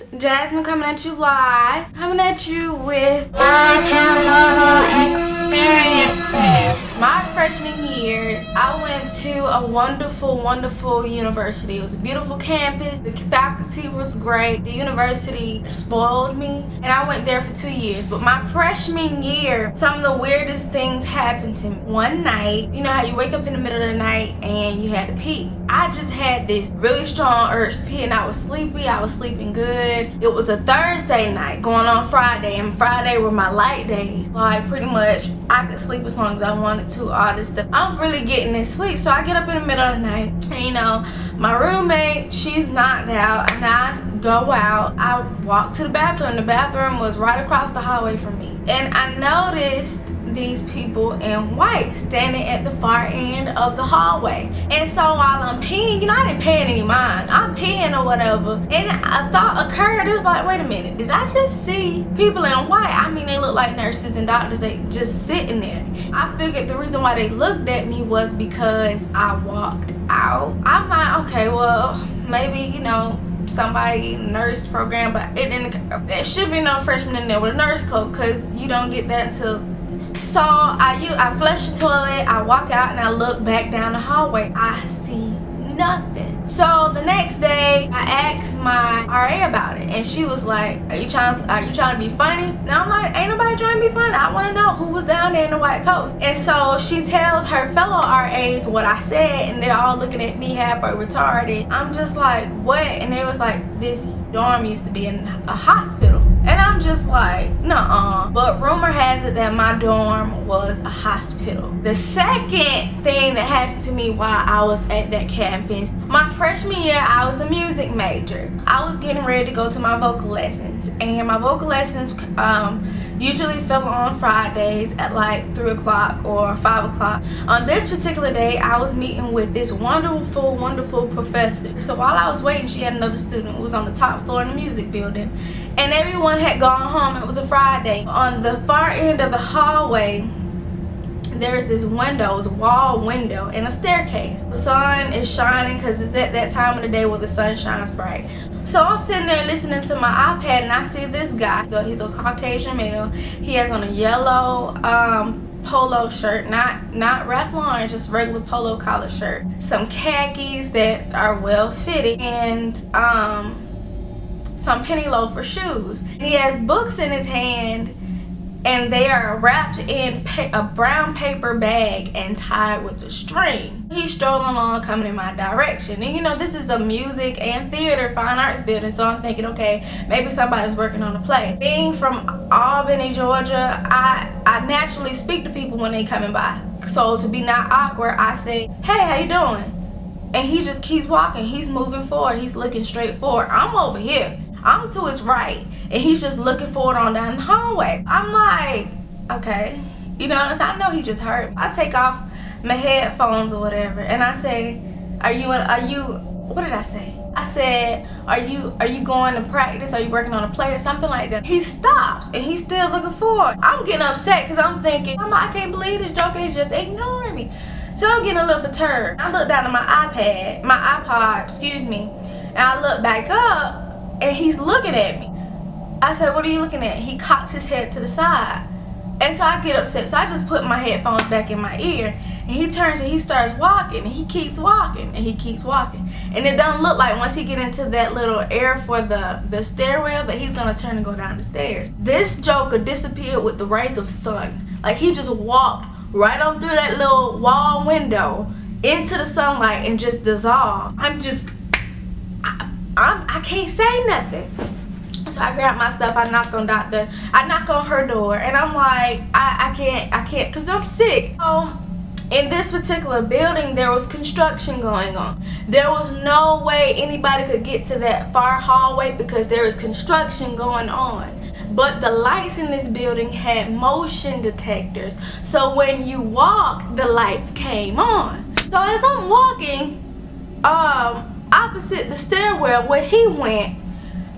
guys, Jasmine coming at you live. Coming at you with Paranormal Experiences. My freshman year, I went to a wonderful university. It was a beautiful campus. The faculty was great. The university spoiled me, and I went there for 2 years. But my freshman year, some of the weirdest things happened to me. One night, you know how you wake up in the middle of the night and you had to pee? I just had this really strong urge to pee, and I was sleepy. I was sleeping good. It was a Thursday night going on Friday, and Friday were my light days. Like, pretty much I could sleep as long as I wanted to, all this stuff. I was really getting this sleep, so I get up in the middle of the night, and you know, my roommate, she's knocked out, and I go out. I walk to the bathroom. The bathroom was right across the hallway from me, and I noticed these people in white standing at the far end of the hallway. And so while I'm peeing, you know, I didn't pay any mind. I'm peeing or whatever, and a thought occurred. It was like, wait a minute, did I just see people in white? I mean, they look like nurses and doctors. They just sitting there. I figured the reason why they looked at me was because I walked out. I'm like, okay, well, maybe, you know, somebody nurse program, but it didn't. There should be no freshman in there with a nurse coat, because you don't get that until. So I flush the toilet, I walk out, and I look back down the hallway. I see nothing. So the next day, I asked my RA about it, and she was like, are you trying to be funny? And I'm like, ain't nobody trying to be funny. I want to know who was down there in the white coats. And so she tells her fellow RAs what I said, and they're all looking at me halfway retarded. I'm just like, what? And they was like, this dorm used to be in a hospital. And I'm just like, nuh-uh. But rumor has it that my dorm was a hospital. The second thing that happened to me while I was at that campus, my freshman year, I was a music major. I was getting ready to go to my vocal lessons, and my vocal lessons usually fell on Fridays at like 3 o'clock or 5 o'clock. On this particular day, I was meeting with this wonderful professor. So while I was waiting, she had another student who was on the top floor in the music building, and everyone had gone home. It was a Friday. On the far end of the hallway, there's this window, it's a wall window, and a staircase. The sun is shining because it's at that time of the day where the sun shines bright. So I'm sitting there listening to my iPad, and I see this guy. So he's a Caucasian male. He has on a yellow polo shirt, not Ralph Lauren, just regular polo collar shirt, some khakis that are well fitted, and some penny loafer shoes. He has books in his hand, and they are wrapped in a brown paper bag and tied with a string. He's strolling along, coming in my direction. And you know, this is a music and theater fine arts building, so I'm thinking, okay, maybe somebody's working on a play. Being from Albany, Georgia, I naturally speak to people when they coming by. So to be not awkward, I say, hey, how you doing? And he just keeps walking. He's moving forward. He's looking straight forward. I'm over here. I'm to his right, and he's just looking forward on down the hallway. I'm like, okay, you know what I'm saying? I know he just hurt. I take off my headphones or whatever, and I say, are you, what did I say? I said, are you going to practice? Are you working on a play or something like that? He stops, and he's still looking forward. I'm getting upset because I'm thinking, I can't believe this joker is just ignoring me. So I'm getting a little perturbed. I look down at my iPod, excuse me, and I look back up, and he's looking at me. I said, what are you looking at? He cocks his head to the side. And so I get upset. So I just put my headphones back in my ear. And he turns and he starts walking. And he keeps walking. And he keeps walking. And it doesn't look like once he get into that little area for the stairwell that he's going to turn and go down the stairs. This joker disappeared with the rays of sun. Like, he just walked right on through that little wall window into the sunlight and just dissolved. I can't say nothing. So I grabbed my stuff, I knock on her door, and I'm like, I can't, because I'm sick. In this particular building, there was construction going on. There was no way anybody could get to that far hallway because there was construction going on. But the lights in this building had motion detectors. So when you walk, the lights came on. So as I'm walking, opposite the stairwell where he went,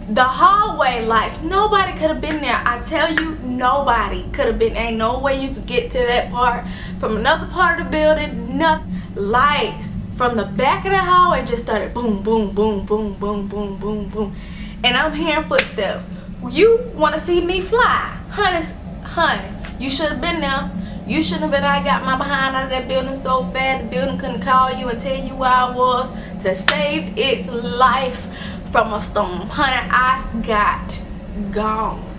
the hallway lights, nobody could have been there. I tell you, nobody could have been. Ain't no way you could get to that part from another part of the building. Nothing. Lights from the back of the hallway just started boom, boom, boom, boom, boom, boom, boom, boom. and I'm hearing footsteps. You want to see me fly, honey? You should have been there. You shouldn't have been. I got my behind out of that building so fast the building couldn't call you and tell you where I was to save its life from a storm. Honey, I got gone.